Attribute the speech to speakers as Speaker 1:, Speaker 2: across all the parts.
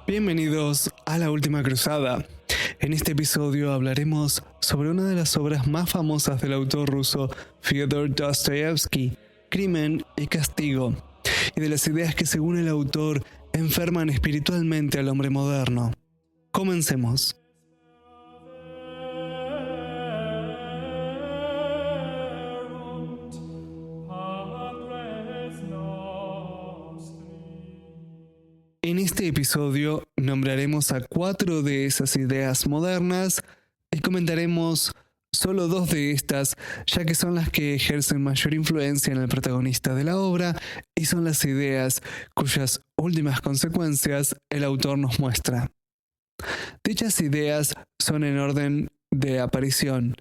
Speaker 1: Bienvenidos a La Última Cruzada. En este episodio hablaremos sobre una de las obras más famosas del autor ruso Fyodor Dostoyevsky, Crimen y Castigo, y de las ideas que, según el autor, enferman espiritualmente al hombre moderno. Comencemos. En este episodio nombraremos a 4 de esas ideas modernas y comentaremos solo 2 de estas, ya que son las que ejercen mayor influencia en el protagonista de la obra y son las ideas cuyas últimas consecuencias el autor nos muestra. Dichas ideas son en orden de aparición: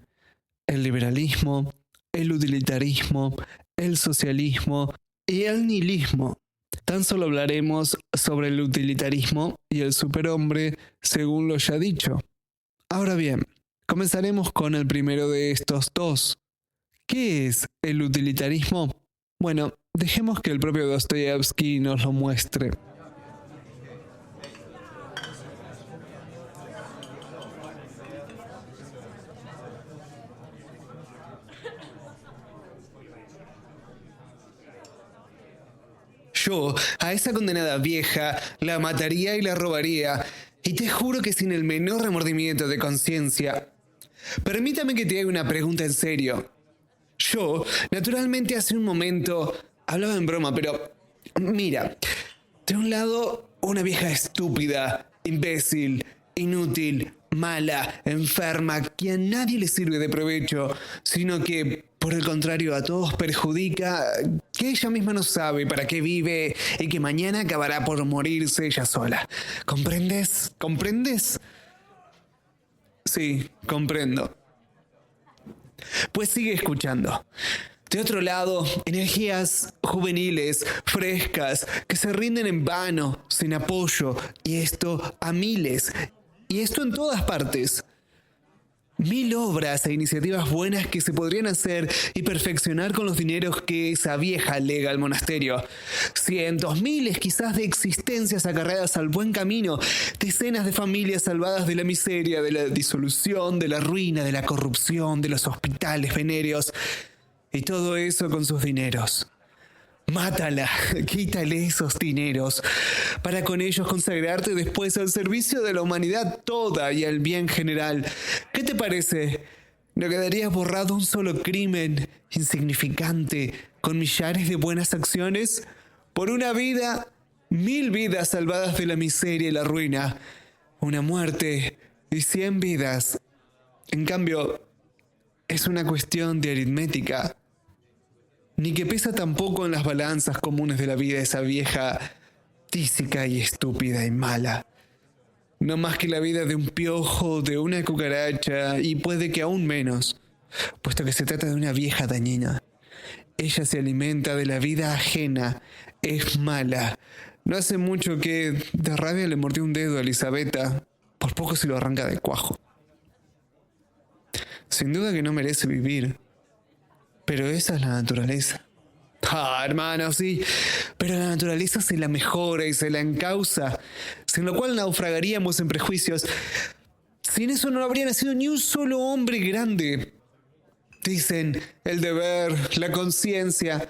Speaker 1: el liberalismo, el utilitarismo, el socialismo y el nihilismo. Tan solo hablaremos sobre el utilitarismo y el superhombre, según lo ya dicho. Ahora bien, comenzaremos con el primero de estos 2. ¿Qué es el utilitarismo? Bueno, dejemos que el propio Dostoyevsky nos lo muestre. Yo, a esa condenada vieja, la mataría y la robaría, y te juro que sin el menor remordimiento de conciencia. Permítame que te haga una pregunta en serio. Yo, naturalmente, hace un momento hablaba en broma, pero mira, de un lado, una vieja estúpida, imbécil, inútil, mala, enferma, que a nadie le sirve de provecho, sino que, por el contrario, a todos perjudica, que ella misma no sabe para qué vive y que mañana acabará por morirse ella sola. ¿Comprendes? ¿Comprendes? Sí, comprendo. Pues sigue escuchando. De otro lado, energías juveniles, frescas, que se rinden en vano, sin apoyo, y esto a miles, y esto en todas partes. 1000 obras e iniciativas buenas que se podrían hacer y perfeccionar con los dineros que esa vieja lega al monasterio. Cientos, miles quizás de existencias acarreadas al buen camino, decenas de familias salvadas de la miseria, de la disolución, de la ruina, de la corrupción, de los hospitales venéreos. Y todo eso con sus dineros. Mátala, quítale esos dineros, para con ellos consagrarte después al servicio de la humanidad toda y al bien general. ¿Qué te parece? ¿No quedaría borrado un solo crimen insignificante con millares de buenas acciones? Por una vida, 1000 vidas salvadas de la miseria y la ruina. Una muerte y 100 vidas. En cambio, es una cuestión de aritmética. Ni que pesa tampoco en las balanzas comunes de la vida esa vieja tísica y estúpida y mala. No más que la vida de un piojo, de una cucaracha, y puede que aún menos, puesto que se trata de una vieja dañina. Ella se alimenta de la vida ajena, es mala. No hace mucho que de rabia le mordió un dedo a Elisabetta, por poco se lo arranca de cuajo. Sin duda que no merece vivir. Pero esa es la naturaleza. Hermano, sí, pero la naturaleza se la mejora y se la encausa, sin lo cual naufragaríamos en prejuicios. Sin eso no habría nacido ni un solo hombre grande. Dicen el deber, la conciencia.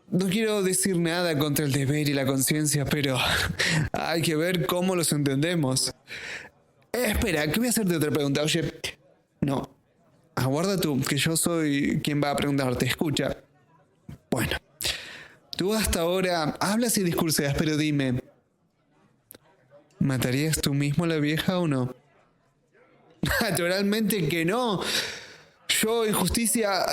Speaker 1: No quiero decir nada contra el deber y la conciencia, pero hay que ver cómo los entendemos. Espera, que voy a hacerte otra pregunta. Oye, no. Aguarda tú, que yo soy quien va a preguntarte. Escucha. Bueno, tú hasta ahora hablas y discurseas, pero dime, ¿matarías tú mismo a la vieja o no? Naturalmente que no. Yo, injusticia...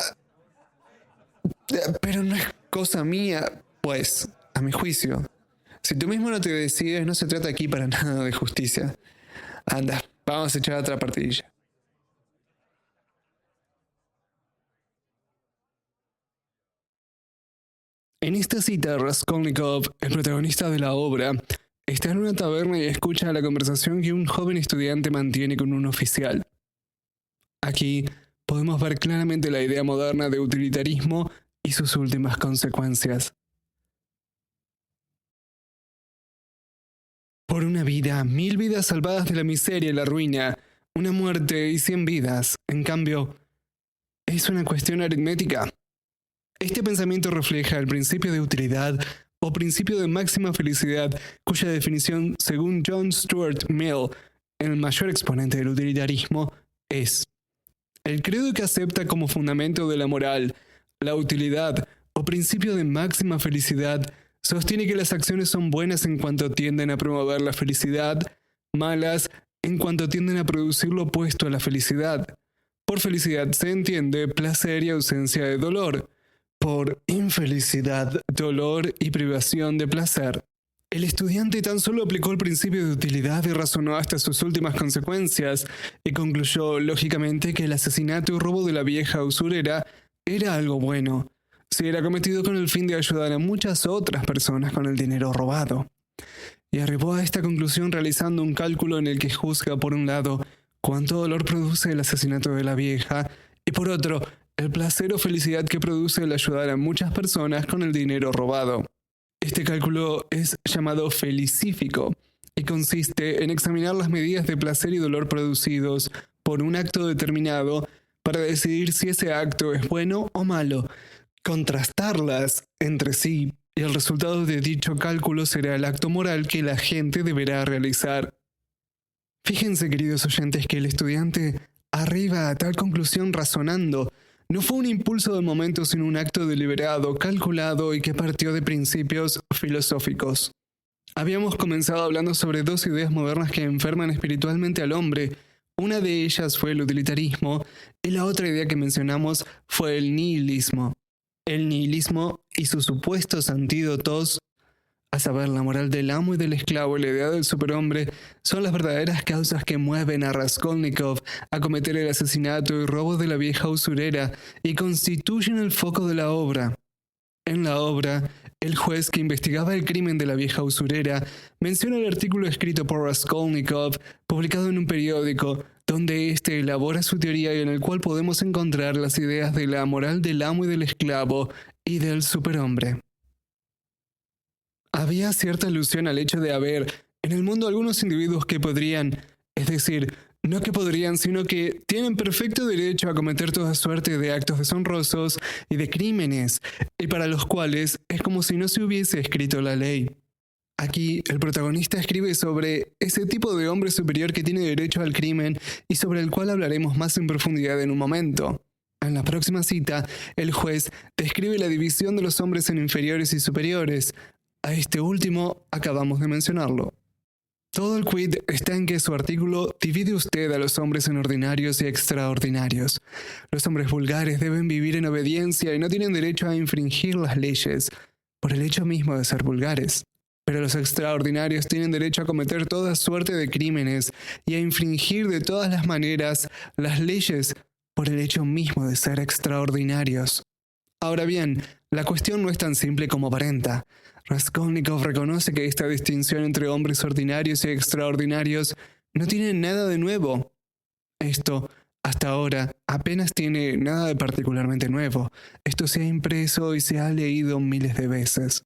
Speaker 1: Pero no es cosa mía, pues, a mi juicio. Si tú mismo no te decides, no se trata aquí para nada de justicia. Anda, vamos a echar otra partidilla. En esta cita, Raskolnikov, el protagonista de la obra, está en una taberna y escucha la conversación que un joven estudiante mantiene con un oficial. Aquí podemos ver claramente la idea moderna de utilitarismo y sus últimas consecuencias. Por una vida, 1000 vidas salvadas de la miseria y la ruina, una muerte y 100 vidas. En cambio, es una cuestión aritmética. Este pensamiento refleja el principio de utilidad o principio de máxima felicidad, cuya definición, según John Stuart Mill, el mayor exponente del utilitarismo, es el credo que acepta como fundamento de la moral, la utilidad o principio de máxima felicidad, sostiene que las acciones son buenas en cuanto tienden a promover la felicidad, malas en cuanto tienden a producir lo opuesto a la felicidad. Por felicidad se entiende placer y ausencia de dolor. Por infelicidad, dolor y privación de placer. El estudiante tan solo aplicó el principio de utilidad y razonó hasta sus últimas consecuencias, y concluyó lógicamente que el asesinato y robo de la vieja usurera era algo bueno, si era cometido con el fin de ayudar a muchas otras personas con el dinero robado. Y arribó a esta conclusión realizando un cálculo en el que juzga, por un lado, cuánto dolor produce el asesinato de la vieja, y por otro, el placer o felicidad que produce el ayudar a muchas personas con el dinero robado. Este cálculo es llamado felicífico y consiste en examinar las medidas de placer y dolor producidos por un acto determinado para decidir si ese acto es bueno o malo, contrastarlas entre sí, y el resultado de dicho cálculo será el acto moral que la gente deberá realizar. Fíjense, queridos oyentes, que el estudiante arriba a tal conclusión razonando. No fue un impulso de momento, sino un acto deliberado, calculado y que partió de principios filosóficos. Habíamos comenzado hablando sobre 2 ideas modernas que enferman espiritualmente al hombre. Una de ellas fue el utilitarismo y la otra idea que mencionamos fue el nihilismo. El nihilismo y sus supuestos antídotos, a saber, la moral del amo y del esclavo y la idea del superhombre, son las verdaderas causas que mueven a Raskolnikov a cometer el asesinato y robo de la vieja usurera y constituyen el foco de la obra. En la obra, el juez que investigaba el crimen de la vieja usurera menciona el artículo escrito por Raskolnikov, publicado en un periódico, donde éste elabora su teoría y en el cual podemos encontrar las ideas de la moral del amo y del esclavo y del superhombre. Había cierta alusión al hecho de haber en el mundo algunos individuos que podrían, es decir, no que podrían, sino que tienen perfecto derecho a cometer toda suerte de actos deshonrosos y de crímenes, y para los cuales es como si no se hubiese escrito la ley. Aquí el protagonista escribe sobre ese tipo de hombre superior que tiene derecho al crimen y sobre el cual hablaremos más en profundidad en un momento. En la próxima cita, el juez describe la división de los hombres en inferiores y superiores. A este último acabamos de mencionarlo. Todo el quid está en que su artículo divide usted a los hombres en ordinarios y extraordinarios. Los hombres vulgares deben vivir en obediencia y no tienen derecho a infringir las leyes, por el hecho mismo de ser vulgares. Pero los extraordinarios tienen derecho a cometer toda suerte de crímenes y a infringir de todas las maneras las leyes por el hecho mismo de ser extraordinarios. Ahora bien, la cuestión no es tan simple como aparenta. Raskolnikov reconoce que esta distinción entre hombres ordinarios y extraordinarios no tiene nada de nuevo. Esto, hasta ahora, apenas tiene nada de particularmente nuevo. Esto se ha impreso y se ha leído miles de veces.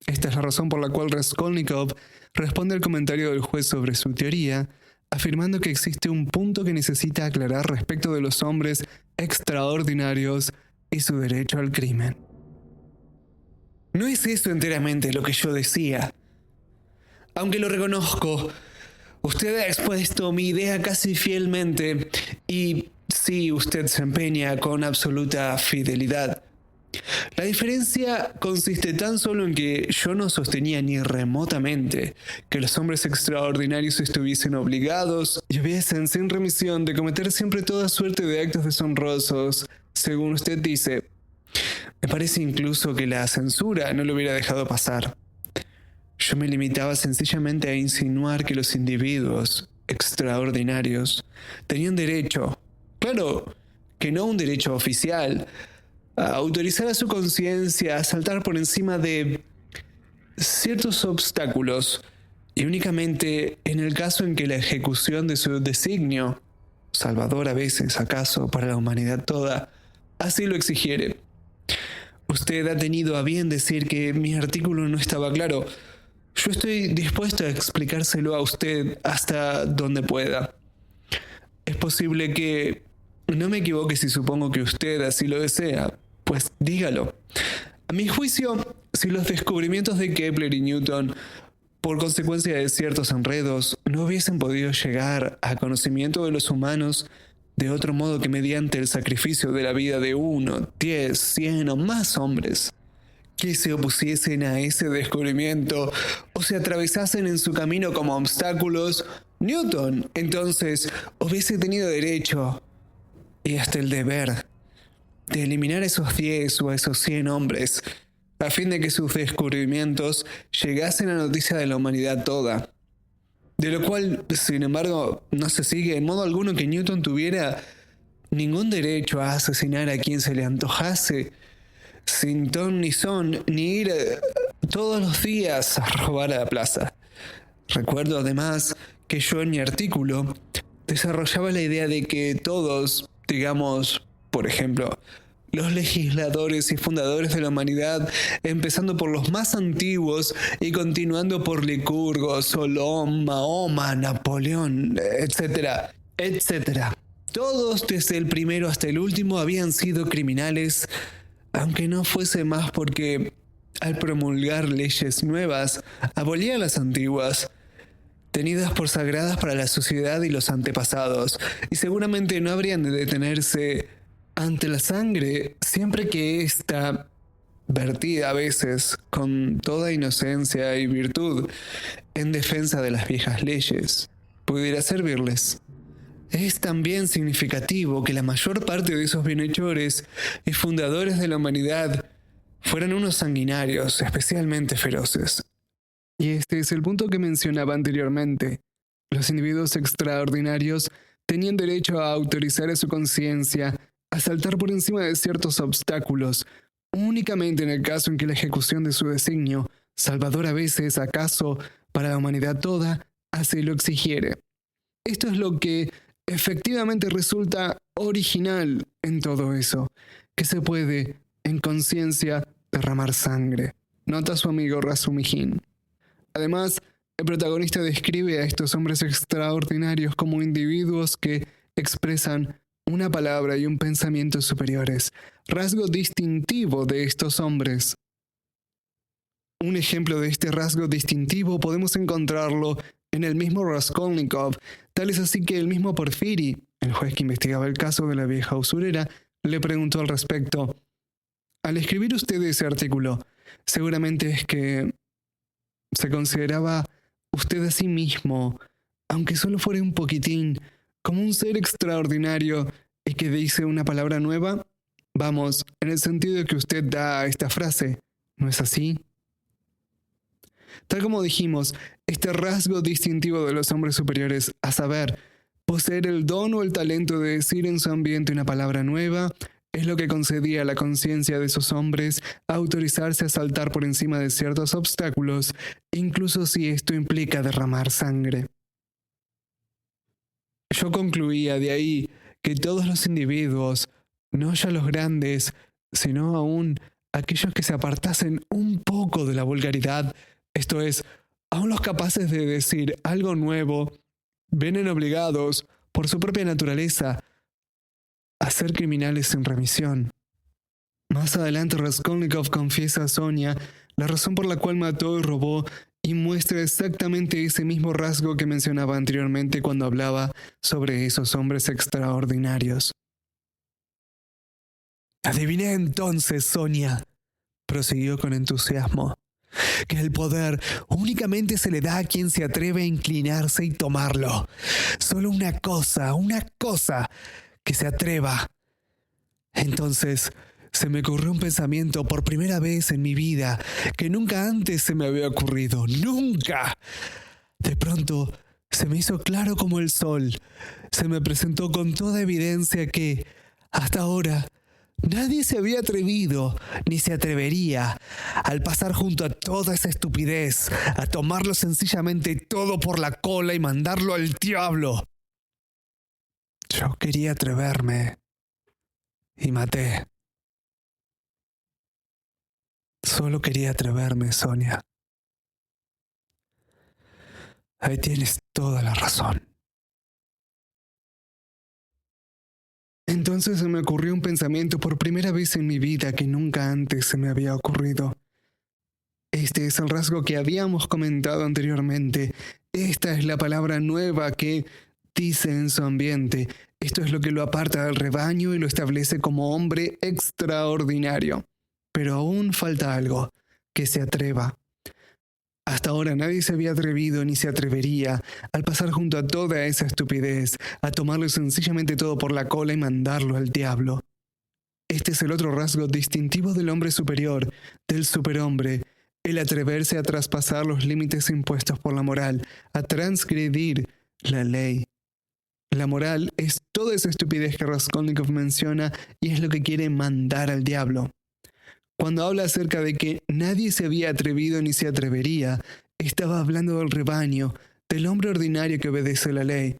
Speaker 1: Esta es la razón por la cual Raskolnikov responde al comentario del juez sobre su teoría, afirmando que existe un punto que necesita aclarar respecto de los hombres extraordinarios y su derecho al crimen. No es eso enteramente lo que yo decía. Aunque lo reconozco, usted ha expuesto mi idea casi fielmente y sí, usted se empeña con absoluta fidelidad. La diferencia consiste tan solo en que yo no sostenía ni remotamente que los hombres extraordinarios estuviesen obligados y hubiesen sin remisión de cometer siempre toda suerte de actos deshonrosos, según usted dice. Me parece incluso que la censura no lo hubiera dejado pasar. Yo me limitaba sencillamente a insinuar que los individuos extraordinarios tenían derecho, claro que no un derecho oficial, a autorizar a su conciencia a saltar por encima de ciertos obstáculos, y únicamente en el caso en que la ejecución de su designio, salvador a veces acaso para la humanidad toda, así lo exigiere. Usted ha tenido a bien decir que mi artículo no estaba claro. Yo estoy dispuesto a explicárselo a usted hasta donde pueda. Es posible que no me equivoque si supongo que usted así lo desea, pues dígalo. A mi juicio, si los descubrimientos de Kepler y Newton, por consecuencia de ciertos enredos, no hubiesen podido llegar a conocimiento de los humanos de otro modo que mediante el sacrificio de la vida de 1, 10, 100 o más hombres, que se opusiesen a ese descubrimiento o se atravesasen en su camino como obstáculos, Newton entonces hubiese tenido derecho y hasta el deber de eliminar a esos 10 o a esos 100 hombres a fin de que sus descubrimientos llegasen a noticia de la humanidad toda. De lo cual, sin embargo, no se sigue en modo alguno que Newton tuviera ningún derecho a asesinar a quien se le antojase, sin ton ni son, ni ir todos los días a robar a la plaza. Recuerdo además que yo en mi artículo desarrollaba la idea de que todos, digamos, por ejemplo, los legisladores y fundadores de la humanidad, empezando por los más antiguos y continuando por Licurgo, Solón, Mahoma, Napoleón, etcétera, etcétera. Todos, desde el primero hasta el último, habían sido criminales, aunque no fuese más porque, al promulgar leyes nuevas, abolían las antiguas, tenidas por sagradas para la sociedad y los antepasados, y seguramente no habrían de detenerse ante la sangre siempre que ésta, vertida a veces con toda inocencia y virtud en defensa de las viejas leyes, pudiera servirles. Es también significativo que la mayor parte de esos bienhechores y fundadores de la humanidad fueran unos sanguinarios especialmente feroces. Y este es el punto que mencionaba anteriormente. Los individuos extraordinarios tenían derecho a autorizar a su conciencia a saltar por encima de ciertos obstáculos, únicamente en el caso en que la ejecución de su designio, salvador a veces, acaso, para la humanidad toda, así lo exigiere. Esto es lo que efectivamente resulta original en todo eso, que se puede, en conciencia, derramar sangre, nota su amigo Razumihin. Además, el protagonista describe a estos hombres extraordinarios como individuos que expresan una palabra y un pensamiento superiores, rasgo distintivo de estos hombres. Un ejemplo de este rasgo distintivo podemos encontrarlo en el mismo Raskolnikov, tal es así que el mismo Porfiri, el juez que investigaba el caso de la vieja usurera, le preguntó al respecto: al escribir usted ese artículo, seguramente es que se consideraba usted a sí mismo, aunque solo fuera un poquitín, como un ser extraordinario y que dice una palabra nueva. Vamos, en el sentido que usted da a esta frase, ¿no es así? Tal como dijimos, este rasgo distintivo de los hombres superiores, a saber, poseer el don o el talento de decir en su ambiente una palabra nueva, es lo que concedía a la conciencia de esos hombres a autorizarse a saltar por encima de ciertos obstáculos, incluso si esto implica derramar sangre. Yo concluía de ahí que todos los individuos, no ya los grandes, sino aún aquellos que se apartasen un poco de la vulgaridad, esto es, aún los capaces de decir algo nuevo, vienen obligados, por su propia naturaleza, a ser criminales sin remisión. Más adelante Raskolnikov confiesa a Sonia la razón por la cual mató y robó y muestra exactamente ese mismo rasgo que mencionaba anteriormente cuando hablaba sobre esos hombres extraordinarios. Adiviné entonces, Sonia, prosiguió con entusiasmo, que el poder únicamente se le da a quien se atreve a inclinarse y tomarlo. Solo una cosa, que se atreva. Entonces se me ocurrió un pensamiento por primera vez en mi vida que nunca antes se me había ocurrido, ¡nunca! De pronto se me hizo claro como el sol. Se me presentó con toda evidencia que, hasta ahora, nadie se había atrevido, ni se atrevería, al pasar junto a toda esa estupidez, a tomarlo sencillamente todo por la cola y mandarlo al diablo. Yo quería atreverme y maté. Solo quería atreverme, Sonia. Ahí tienes toda la razón. Entonces se me ocurrió un pensamiento por primera vez en mi vida que nunca antes se me había ocurrido. Este es el rasgo que habíamos comentado anteriormente. Esta es la palabra nueva que dice en su ambiente. Esto es lo que lo aparta del rebaño y lo establece como hombre extraordinario. Pero aún falta algo, que se atreva. Hasta ahora nadie se había atrevido ni se atrevería al pasar junto a toda esa estupidez, a tomarlo sencillamente todo por la cola y mandarlo al diablo. Este es el otro rasgo distintivo del hombre superior, del superhombre, el atreverse a traspasar los límites impuestos por la moral, a transgredir la ley. La moral es toda esa estupidez que Raskolnikov menciona y es lo que quiere mandar al diablo. Cuando habla acerca de que nadie se había atrevido ni se atrevería, estaba hablando del rebaño, del hombre ordinario que obedece la ley.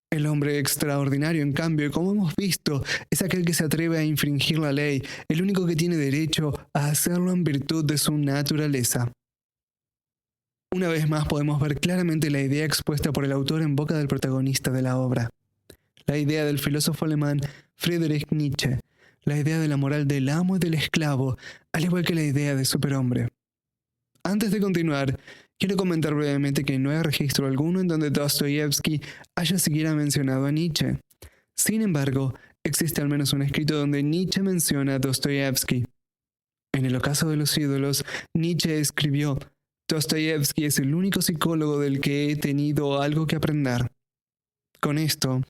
Speaker 1: El hombre extraordinario, en cambio, como hemos visto, es aquel que se atreve a infringir la ley, el único que tiene derecho a hacerlo en virtud de su naturaleza. Una vez más podemos ver claramente la idea expuesta por el autor en boca del protagonista de la obra. La idea del filósofo alemán Friedrich Nietzsche, la idea de la moral del amo y del esclavo, al igual que la idea de superhombre. Antes de continuar, quiero comentar brevemente que no hay registro alguno en donde Dostoyevsky haya siquiera mencionado a Nietzsche. Sin embargo, existe al menos un escrito donde Nietzsche menciona a Dostoyevsky. En el ocaso de los ídolos, Nietzsche escribió: Dostoyevsky es el único psicólogo del que he tenido algo que aprender. Con esto,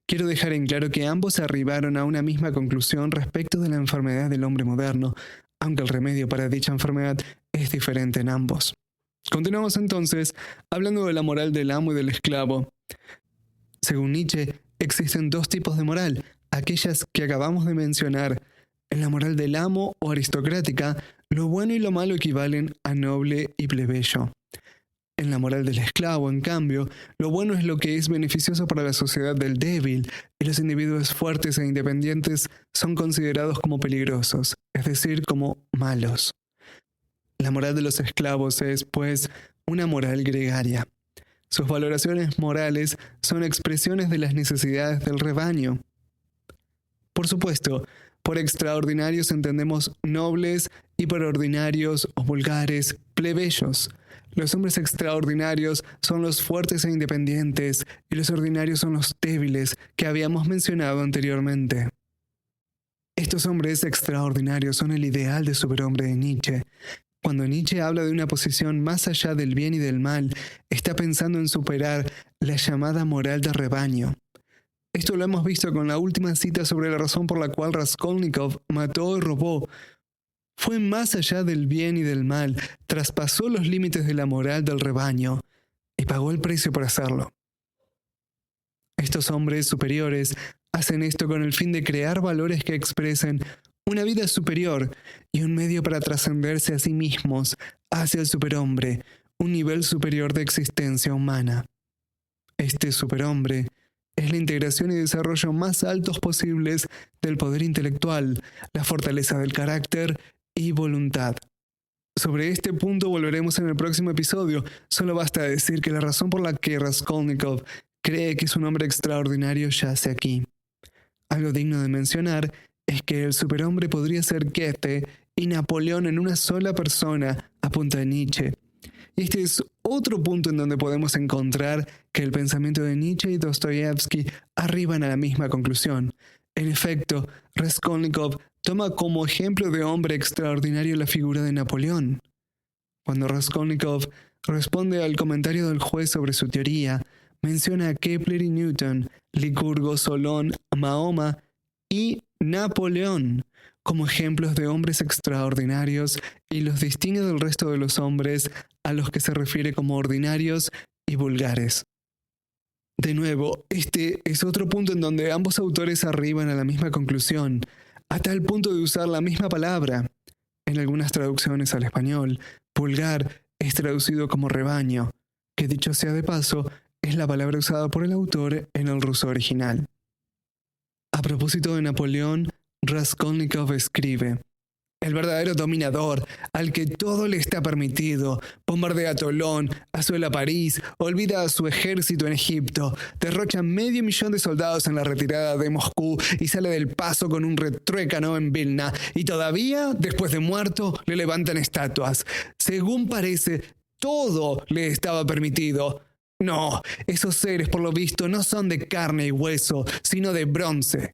Speaker 1: quiero dejar en claro que ambos arribaron a una misma conclusión respecto de la enfermedad del hombre moderno, aunque el remedio para dicha enfermedad es diferente en ambos. Continuamos entonces hablando de la moral del amo y del esclavo. Según Nietzsche, existen dos tipos de moral, aquellas que acabamos de mencionar. En la moral del amo o aristocrática, lo bueno y lo malo equivalen a noble y plebeyo. En la moral del esclavo, en cambio, lo bueno es lo que es beneficioso para la sociedad del débil, y los individuos fuertes e independientes son considerados como peligrosos, es decir, como malos. La moral de los esclavos es, pues, una moral gregaria. Sus valoraciones morales son expresiones de las necesidades del rebaño. Por supuesto, por extraordinarios entendemos nobles y por ordinarios o vulgares, plebeyos. Los hombres extraordinarios son los fuertes e independientes y los ordinarios son los débiles que habíamos mencionado anteriormente. Estos hombres extraordinarios son el ideal de superhombre de Nietzsche. Cuando Nietzsche habla de una posición más allá del bien y del mal, está pensando en superar la llamada moral de rebaño. Esto lo hemos visto con la última cita sobre la razón por la cual Raskolnikov mató y robó. Fue más allá del bien y del mal, traspasó los límites de la moral del rebaño y pagó el precio por hacerlo. Estos hombres superiores hacen esto con el fin de crear valores que expresen una vida superior y un medio para trascenderse a sí mismos hacia el superhombre, un nivel superior de existencia humana. Este superhombre es la integración y desarrollo más altos posibles del poder intelectual, la fortaleza del carácter y voluntad. Sobre este punto volveremos en el próximo episodio. Solo basta decir que la razón por la que Raskolnikov cree que es un hombre extraordinario yace aquí. Algo digno de mencionar es que el superhombre podría ser Goethe y Napoleón en una sola persona, apunta Nietzsche. Y este es otro punto en donde podemos encontrar que el pensamiento de Nietzsche y Dostoyevsky arriban a la misma conclusión. En efecto, Raskolnikov toma como ejemplo de hombre extraordinario la figura de Napoleón. Cuando Raskolnikov responde al comentario del juez sobre su teoría, menciona a Kepler y Newton, Licurgo, Solón, Mahoma y Napoleón como ejemplos de hombres extraordinarios y los distingue del resto de los hombres a los que se refiere como ordinarios y vulgares. De nuevo, este es otro punto en donde ambos autores arriban a la misma conclusión, a tal punto de usar la misma palabra. En algunas traducciones al español, vulgar es traducido como rebaño, que dicho sea de paso, es la palabra usada por el autor en el ruso original. A propósito de Napoleón, Raskolnikov escribe: el verdadero dominador, al que todo le está permitido, bombardea a Tolón, asuela París, olvida a su ejército en Egipto, derrocha 500.000 de soldados en la retirada de Moscú y sale del paso con un retruécano en Vilna, y todavía, después de muerto, le levantan estatuas. Según parece, todo le estaba permitido. No, esos seres, por lo visto, no son de carne y hueso, sino de bronce.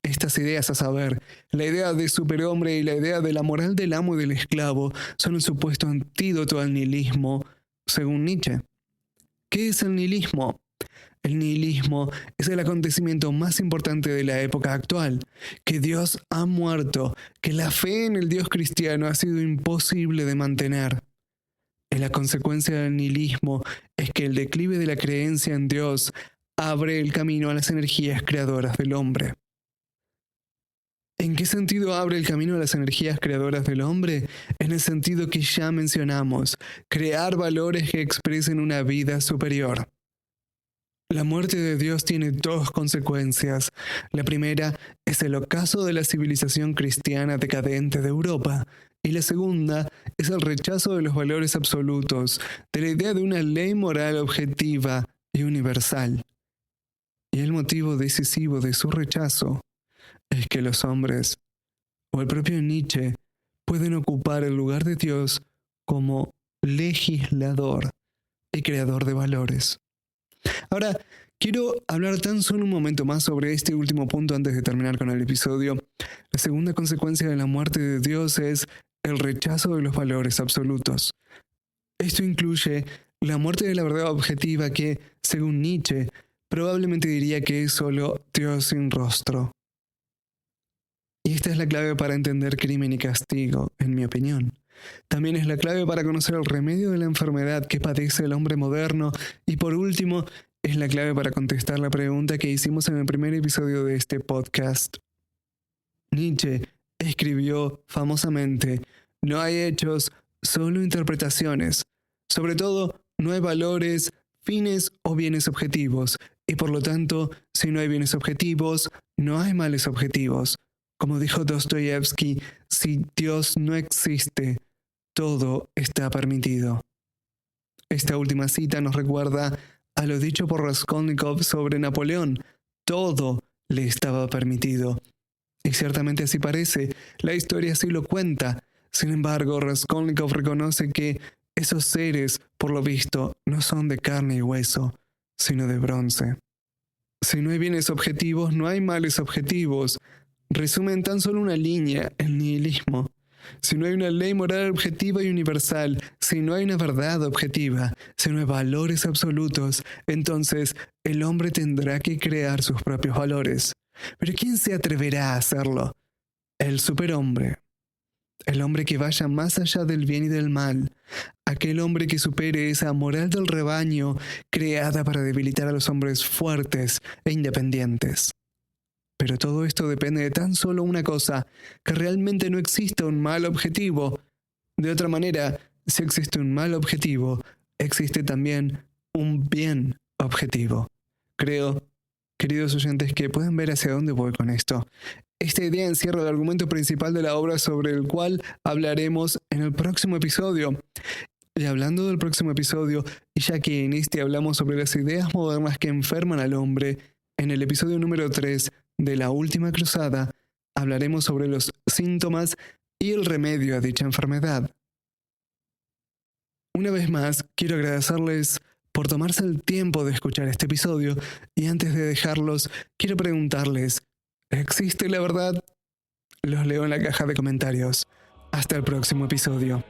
Speaker 1: Estas ideas, a saber, la idea de superhombre y la idea de la moral del amo y del esclavo, son un supuesto antídoto al nihilismo, según Nietzsche. ¿Qué es el nihilismo? El nihilismo es el acontecimiento más importante de la época actual, que Dios ha muerto, que la fe en el Dios cristiano ha sido imposible de mantener. Y la consecuencia del nihilismo es que el declive de la creencia en Dios abre el camino a las energías creadoras del hombre. ¿En qué sentido abre el camino a las energías creadoras del hombre? En el sentido que ya mencionamos, crear valores que expresen una vida superior. La muerte de Dios tiene dos consecuencias. La primera es el ocaso de la civilización cristiana decadente de Europa, y la segunda es el rechazo de los valores absolutos, de la idea de una ley moral objetiva y universal. Y el motivo decisivo de su rechazo es que los hombres, o el propio Nietzsche, pueden ocupar el lugar de Dios como legislador y creador de valores. Ahora, quiero hablar tan solo un momento más sobre este último punto antes de terminar con el episodio. La segunda consecuencia de la muerte de Dios es el rechazo de los valores absolutos. Esto incluye la muerte de la verdad objetiva que, según Nietzsche, probablemente diría que es solo Dios sin rostro. Y esta es la clave para entender Crimen y Castigo, en mi opinión. También es la clave para conocer el remedio de la enfermedad que padece el hombre moderno. Y por último, es la clave para contestar la pregunta que hicimos en el primer episodio de este podcast. Nietzsche escribió famosamente: no hay hechos, solo interpretaciones. Sobre todo, no hay valores, fines o bienes objetivos. Y por lo tanto, si no hay bienes objetivos, no hay males objetivos. Como dijo Dostoyevsky, si Dios no existe, todo está permitido. Esta última cita nos recuerda a lo dicho por Raskolnikov sobre Napoleón: todo le estaba permitido. Y ciertamente así parece, la historia así lo cuenta. Sin embargo, Raskolnikov reconoce que esos seres, por lo visto, no son de carne y hueso, sino de bronce. Si no hay bienes objetivos, no hay males objetivos. Resume en tan solo una línea el nihilismo. Si no hay una ley moral objetiva y universal, si no hay una verdad objetiva, si no hay valores absolutos, entonces el hombre tendrá que crear sus propios valores. Pero ¿quién se atreverá a hacerlo? El superhombre. El hombre que vaya más allá del bien y del mal. Aquel hombre que supere esa moral del rebaño creada para debilitar a los hombres fuertes e independientes. Pero todo esto depende de tan solo una cosa: que realmente no exista un mal objetivo. De otra manera, si existe un mal objetivo, existe también un bien objetivo. Creo, queridos oyentes, que pueden ver hacia dónde voy con esto. Esta idea encierra el argumento principal de la obra, sobre el cual hablaremos en el próximo episodio. Y hablando del próximo episodio, y ya que en este hablamos sobre las ideas modernas que enferman al hombre, en el episodio número 3 de La Última Cruzada, hablaremos sobre los síntomas y el remedio a dicha enfermedad. Una vez más, quiero agradecerles por tomarse el tiempo de escuchar este episodio, y antes de dejarlos, quiero preguntarles: ¿existe la verdad? Los leo en la caja de comentarios. Hasta el próximo episodio.